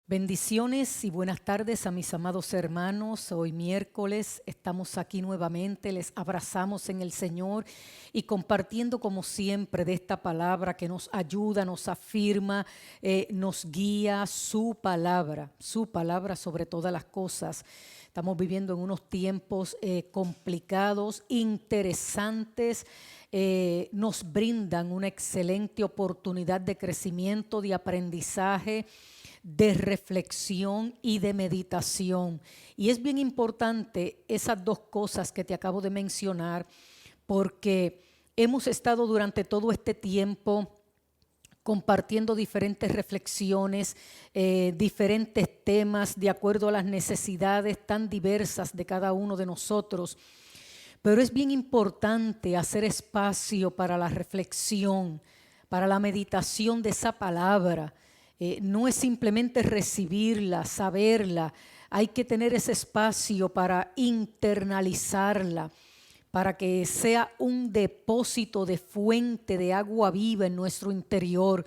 Bendiciones y buenas tardes a mis amados hermanos. Hoy miércoles estamos aquí nuevamente, les abrazamos en el Señor y compartiendo como siempre de esta palabra que nos ayuda, nos afirma, nos guía, su palabra sobre todas las cosas. Estamos viviendo en unos tiempos complicados, interesantes, nos brindan una excelente oportunidad de crecimiento, de aprendizaje, de reflexión y de meditación. Y es bien importante esas dos cosas que te acabo de mencionar, porque hemos estado durante todo este tiempo compartiendo diferentes reflexiones, diferentes temas de acuerdo a las necesidades tan diversas de cada uno de nosotros. Pero es bien importante hacer espacio para la reflexión, para la meditación de esa palabra. No es simplemente recibirla, saberla, hay que tener ese espacio para internalizarla, para que sea un depósito de fuente de agua viva en nuestro interior.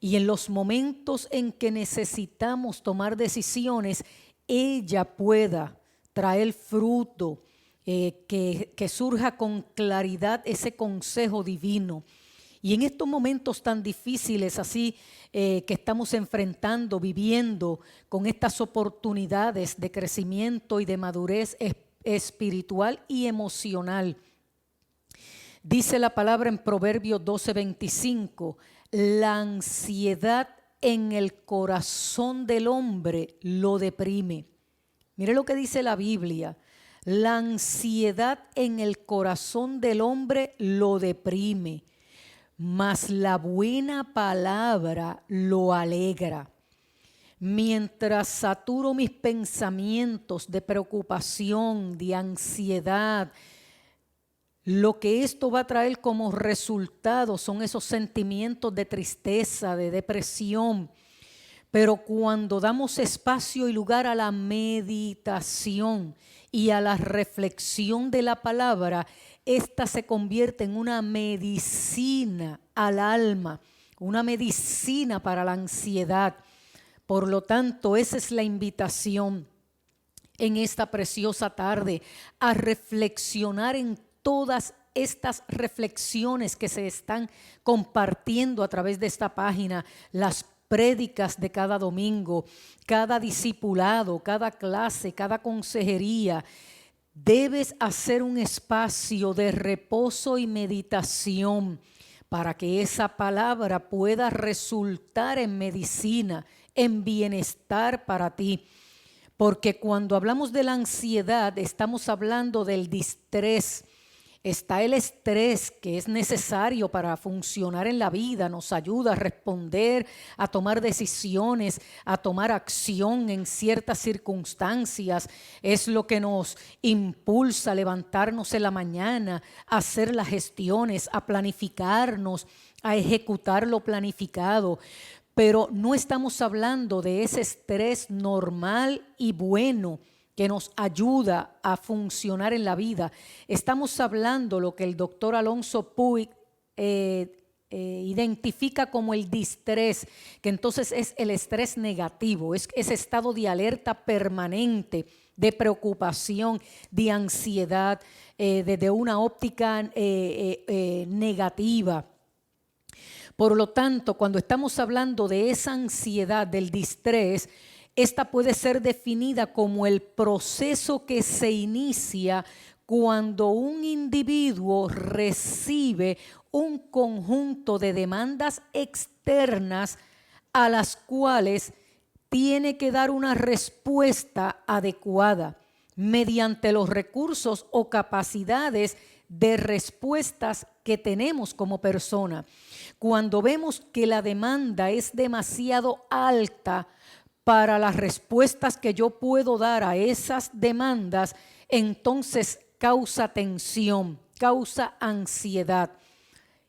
Y en los momentos en que necesitamos tomar decisiones, ella pueda traer fruto, que surja con claridad ese consejo divino. Y en estos momentos tan difíciles así que estamos enfrentando, viviendo con estas oportunidades de crecimiento y de madurez espiritual y emocional, dice la palabra en Proverbios 12:25, la ansiedad en el corazón del hombre lo deprime. Mire lo que dice la Biblia, la ansiedad en el corazón del hombre lo deprime, mas la buena palabra lo alegra. Mientras saturo mis pensamientos de preocupación, de ansiedad, lo que esto va a traer como resultado son esos sentimientos de tristeza, de depresión. Pero cuando damos espacio y lugar a la meditación y a la reflexión de la palabra, esta se convierte en una medicina al alma, una medicina para la ansiedad. Por lo tanto, esa es la invitación en esta preciosa tarde, a reflexionar en todas estas reflexiones que se están compartiendo a través de esta página, las prédicas de cada domingo, cada discipulado, cada clase, cada consejería. Debes hacer un espacio de reposo y meditación para que esa palabra pueda resultar en medicina, en bienestar para ti. Porque cuando hablamos de la ansiedad, estamos hablando del distrés. Está el estrés que es necesario para funcionar en la vida, nos ayuda a responder, a tomar decisiones, a tomar acción en ciertas circunstancias. Es lo que nos impulsa a levantarnos en la mañana, a hacer las gestiones, a planificarnos, a ejecutar lo planificado. Pero no estamos hablando de ese estrés normal y bueno que nos ayuda a funcionar en la vida. Estamos hablando lo que el doctor Alonso Puig identifica como el distrés, que entonces es el estrés negativo, es ese estado de alerta permanente, de preocupación, de ansiedad, desde una óptica negativa. Por lo tanto, cuando estamos hablando de esa ansiedad, del distrés, esta puede ser definida como el proceso que se inicia cuando un individuo recibe un conjunto de demandas externas a las cuales tiene que dar una respuesta adecuada mediante los recursos o capacidades de respuestas que tenemos como persona. Cuando vemos que la demanda es demasiado alta para las respuestas que yo puedo dar a esas demandas, entonces causa tensión, causa ansiedad.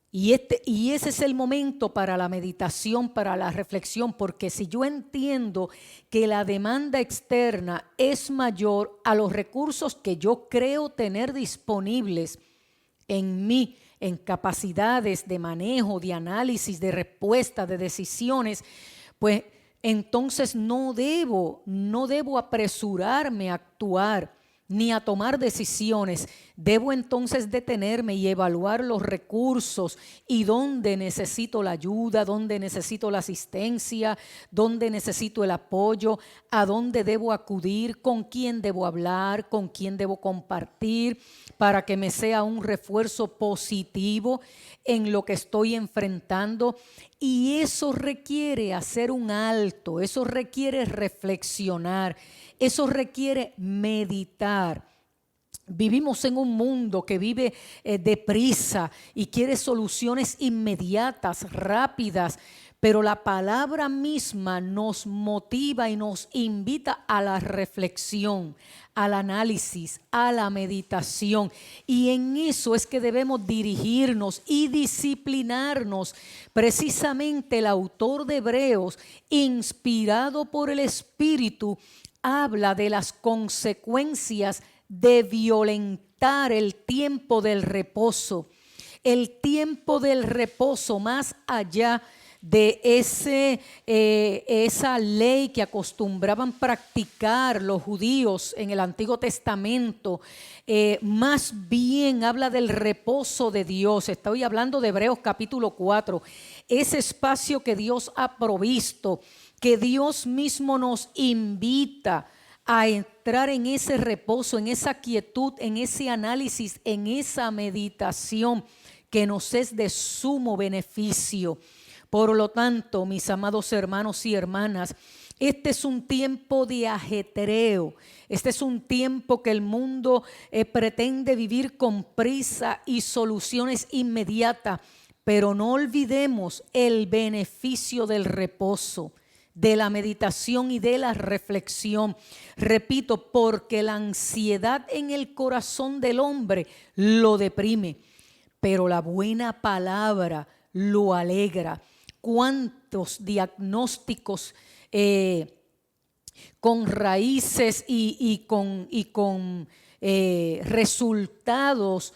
Y ese es el momento para la meditación, para la reflexión, porque si yo entiendo que la demanda externa es mayor a los recursos que yo creo tener disponibles en mí, en capacidades de manejo, de análisis, de respuesta, de decisiones, pues entonces no debo apresurarme a actuar ni a tomar decisiones. Debo entonces detenerme y evaluar los recursos y dónde necesito la ayuda, dónde necesito la asistencia, dónde necesito el apoyo, a dónde debo acudir, con quién debo hablar, con quién debo compartir, para que me sea un refuerzo positivo en lo que estoy enfrentando. Y eso requiere hacer un alto, eso requiere reflexionar, eso requiere meditar. Vivimos en un mundo que vive deprisa y quiere soluciones inmediatas, rápidas, pero la palabra misma nos motiva y nos invita a la reflexión, al análisis, a la meditación. Y en eso es que debemos dirigirnos y disciplinarnos. Precisamente el autor de Hebreos, inspirado por el Espíritu, habla de las consecuencias de violentar el tiempo del reposo. El tiempo del reposo, más allá de esa ley que acostumbraban practicar los judíos en el Antiguo Testamento, más bien habla del reposo de Dios. Estoy hablando de Hebreos capítulo 4, ese espacio que Dios ha provisto, que Dios mismo nos invita a entrar en ese reposo, en esa quietud, en ese análisis, en esa meditación que nos es de sumo beneficio. Por lo tanto, mis amados hermanos y hermanas, este es un tiempo de ajetreo, este es un tiempo que el mundo pretende vivir con prisa y soluciones inmediatas, pero no olvidemos el beneficio del reposo, de la meditación y de la reflexión. Repito, porque la ansiedad en el corazón del hombre lo deprime, pero la buena palabra lo alegra. ¿Cuántos diagnósticos con raíces y con resultados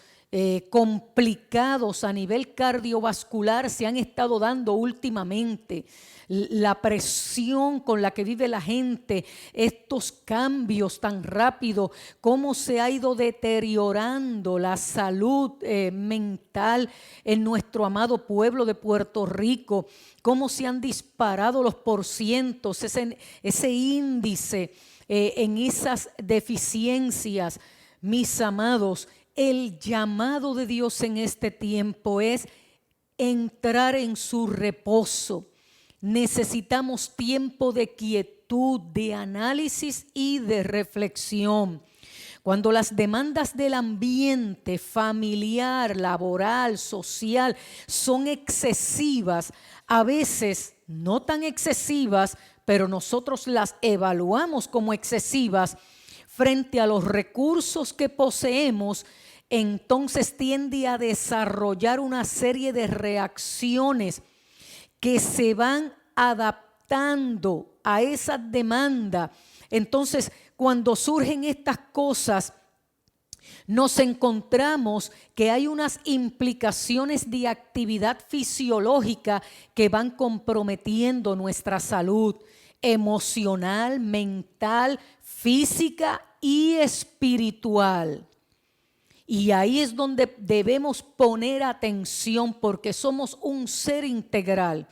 complicados a nivel cardiovascular se han estado dando últimamente? La presión con la que vive la gente, estos cambios tan rápidos, cómo se ha ido deteriorando la salud mental en nuestro amado pueblo de Puerto Rico, cómo se han disparado los porcientos, ese índice en esas deficiencias. Mis amados, el llamado de Dios en este tiempo es entrar en su reposo. Necesitamos tiempo de quietud, de análisis y de reflexión. Cuando las demandas del ambiente familiar, laboral, social son excesivas, a veces no tan excesivas, pero nosotros las evaluamos como excesivas frente a los recursos que poseemos, entonces tiende a desarrollar una serie de reacciones que se van adaptando a esa demanda. Entonces, cuando surgen estas cosas, nos encontramos que hay unas implicaciones de actividad fisiológica que van comprometiendo nuestra salud emocional, mental, física y espiritual. Y ahí es donde debemos poner atención, porque somos un ser integral.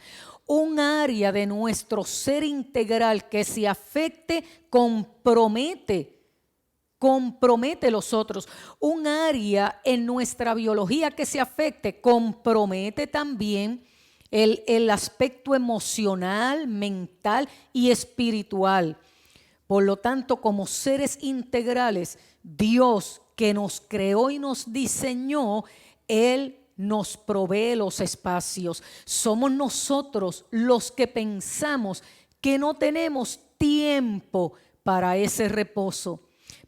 Un área de nuestro ser integral que se afecte compromete los otros. Un área en nuestra biología que se afecte compromete también el aspecto emocional, mental y espiritual. Por lo tanto, como seres integrales, Dios que nos creó y nos diseñó, Él nos provee los espacios. Somos nosotros los que pensamos que no tenemos tiempo para ese reposo,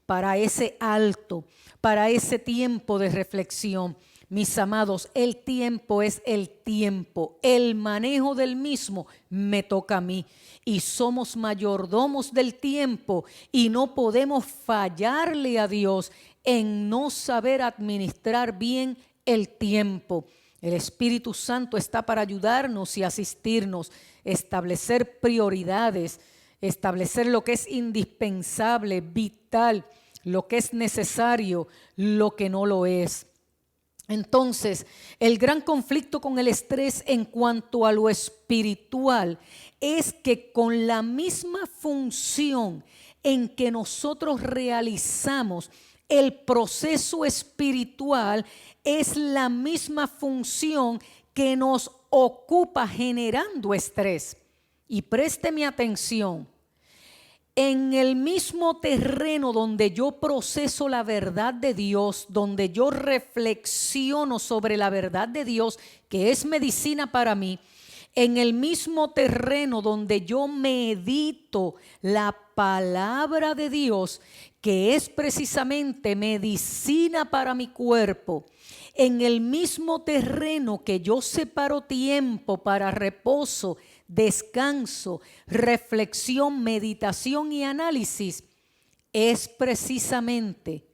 para ese alto, para ese tiempo de reflexión. Mis amados, el tiempo es el tiempo. El manejo del mismo me toca a mí. Y somos mayordomos del tiempo y no podemos fallarle a Dios en no saber administrar bien el tiempo. El Espíritu Santo está para ayudarnos y asistirnos, establecer prioridades, establecer lo que es indispensable, vital, lo que es necesario, lo que no lo es. Entonces, el gran conflicto con el estrés en cuanto a lo espiritual es que con la misma función en que nosotros realizamos el proceso espiritual, es la misma función que nos ocupa generando estrés. Y présteme atención. En el mismo terreno donde yo proceso la verdad de Dios, donde yo reflexiono sobre la verdad de Dios, que es medicina para mí, en el mismo terreno donde yo medito la palabra de Dios, que es precisamente medicina para mi cuerpo, en el mismo terreno que yo separo tiempo para reposo, descanso, reflexión, meditación y análisis, es precisamente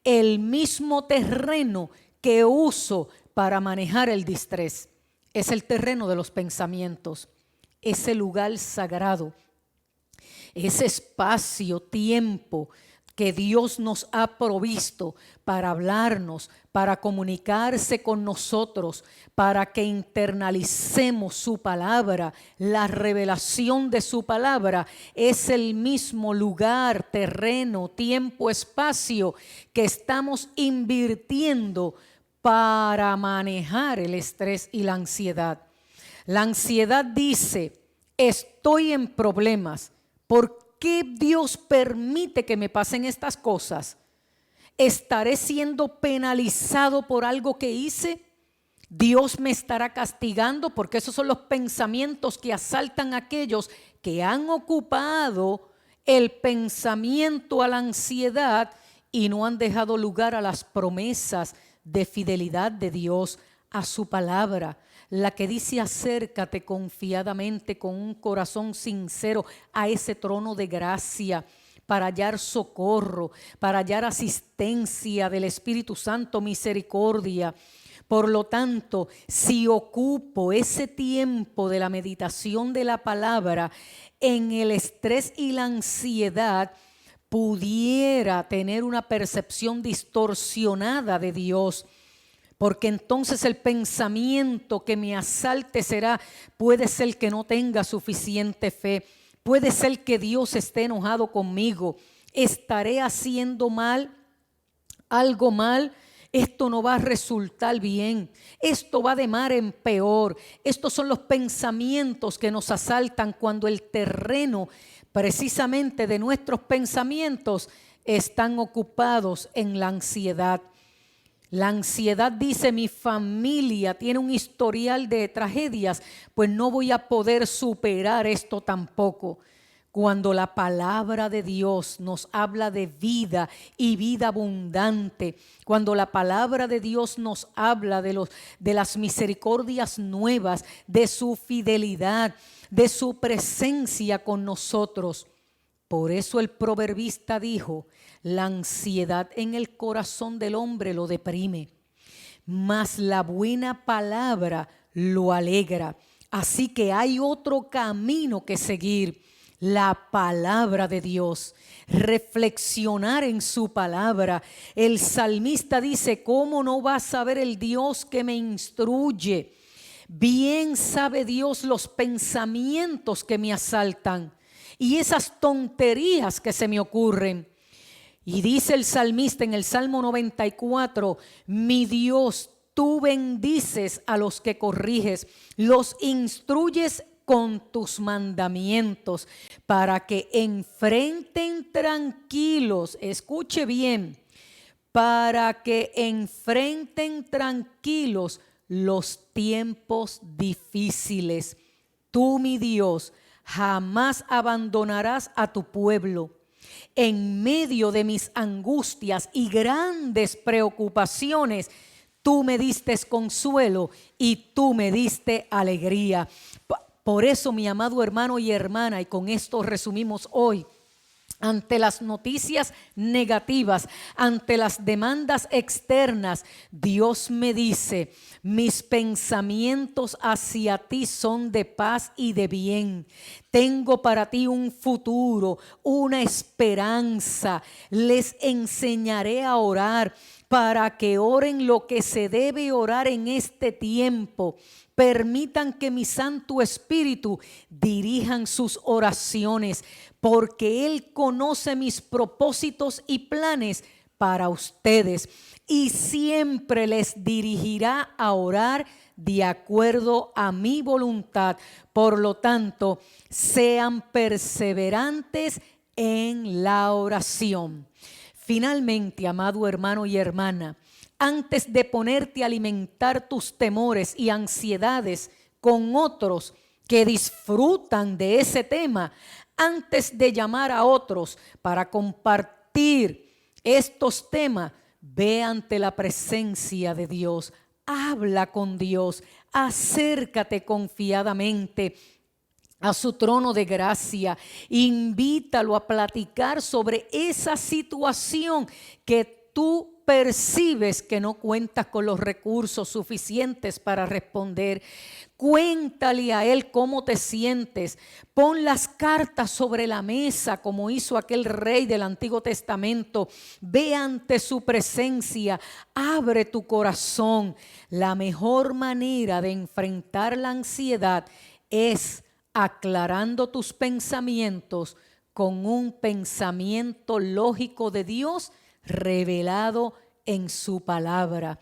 el mismo terreno que uso para manejar el distrés. Es el terreno de los pensamientos, ese lugar sagrado, ese espacio, tiempo que Dios nos ha provisto para hablarnos, para comunicarse con nosotros, para que internalicemos su palabra. La revelación de su palabra es el mismo lugar, terreno, tiempo, espacio que estamos invirtiendo para manejar el estrés y la ansiedad. La ansiedad dice, estoy en problemas. ¿Por qué Dios permite que me pasen estas cosas? ¿Estaré siendo penalizado por algo que hice? ¿Dios me estará castigando? Porque esos son los pensamientos que asaltan a aquellos que han ocupado el pensamiento a la ansiedad y no han dejado lugar a las promesas de fidelidad de Dios, a su palabra, la que dice: acércate confiadamente con un corazón sincero a ese trono de gracia para hallar socorro, para hallar asistencia del Espíritu Santo, misericordia. Por lo tanto, si ocupo ese tiempo de la meditación de la palabra en el estrés y la ansiedad, pudiera tener una percepción distorsionada de Dios, porque entonces el pensamiento que me asalte puede ser que no tenga suficiente fe, puede ser que Dios esté enojado conmigo, estaré haciendo algo mal, esto no va a resultar bien, esto va de mal en peor. Estos son los pensamientos que nos asaltan cuando el terreno precisamente de nuestros pensamientos están ocupados en la ansiedad. La ansiedad dice: mi familia tiene un historial de tragedias, pues no voy a poder superar esto tampoco. Cuando la palabra de Dios nos habla de vida y vida abundante, cuando la palabra de Dios nos habla de las misericordias nuevas, de su fidelidad, de su presencia con nosotros. Por eso el proverbista dijo: la ansiedad en el corazón del hombre lo deprime, mas la buena palabra lo alegra. Así que hay otro camino que seguir: la palabra de Dios, reflexionar en su palabra. El salmista dice: ¿cómo no va a saber el Dios que me instruye? Bien sabe Dios los pensamientos que me asaltan y esas tonterías que se me ocurren. Y dice el salmista en el Salmo 94: mi Dios, tú bendices a los que corriges, los instruyes con tus mandamientos, para que enfrenten tranquilos, escuche bien, para que enfrenten tranquilos los tiempos difíciles. Tú, mi Dios, jamás abandonarás a tu pueblo. En medio de mis angustias y grandes preocupaciones, tú me diste consuelo y tú me diste alegría. Por eso, mi amado hermano y hermana, y con esto resumimos hoy ante las noticias negativas, ante las demandas externas, Dios me dice: mis pensamientos hacia ti son de paz y de bien. Tengo para ti un futuro, una esperanza. Les enseñaré a orar para que oren lo que se debe orar en este tiempo. Permitan que mi Santo Espíritu dirijan sus oraciones, porque Él conoce mis propósitos y planes para ustedes y siempre les dirigirá a orar de acuerdo a mi voluntad. Por lo tanto, sean perseverantes en la oración. Finalmente, amado hermano y hermana, antes de ponerte a alimentar tus temores y ansiedades con otros que disfrutan de ese tema, antes de llamar a otros para compartir estos temas, ve ante la presencia de Dios, habla con Dios, acércate confiadamente a su trono de gracia, invítalo a platicar sobre esa situación que tú percibes que no cuentas con los recursos suficientes para responder. Cuéntale a Él cómo te sientes. Pon las cartas sobre la mesa como hizo aquel rey del Antiguo Testamento. Ve ante su presencia. Abre tu corazón. La mejor manera de enfrentar la ansiedad es aclarando tus pensamientos con un pensamiento lógico de Dios revelado en su palabra.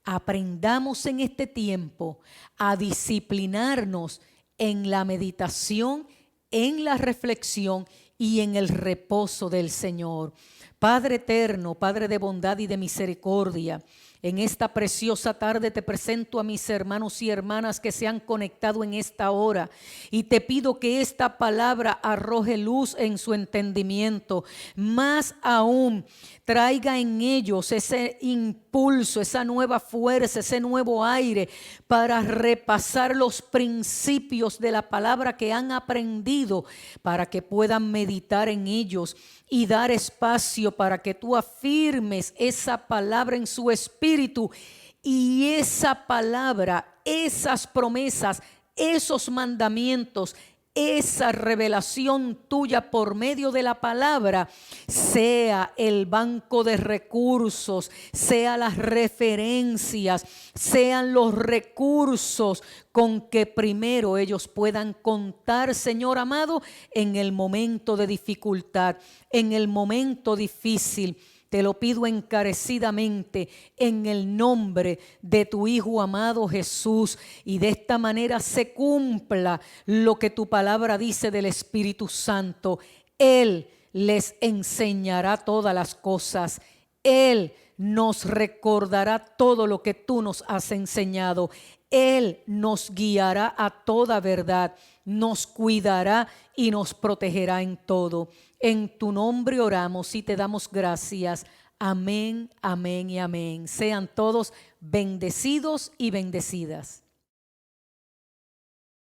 Aprendamos en este tiempo a disciplinarnos en la meditación, en la reflexión y en el reposo del Señor. Padre eterno, Padre de bondad y de misericordia, en esta preciosa tarde te presento a mis hermanos y hermanas que se han conectado en esta hora y te pido que esta palabra arroje luz en su entendimiento, más aún traiga en ellos ese impulso, esa nueva fuerza, ese nuevo aire para repasar los principios de la palabra que han aprendido, para que puedan meditar en ellos y dar espacio para que tú afirmes esa palabra en su espíritu y esa palabra, esas promesas, esos mandamientos, esa revelación tuya por medio de la palabra sea el banco de recursos, sea las referencias, sean los recursos con que primero ellos puedan contar, Señor amado, en el momento de dificultad, en el momento difícil. Te lo pido encarecidamente en el nombre de tu Hijo amado Jesús, y de esta manera se cumpla lo que tu palabra dice del Espíritu Santo. Él les enseñará todas las cosas. Él nos recordará todo lo que tú nos has enseñado. Él nos guiará a toda verdad, nos cuidará y nos protegerá en todo. En tu nombre oramos y te damos gracias. Amén, amén y amén. Sean todos bendecidos y bendecidas.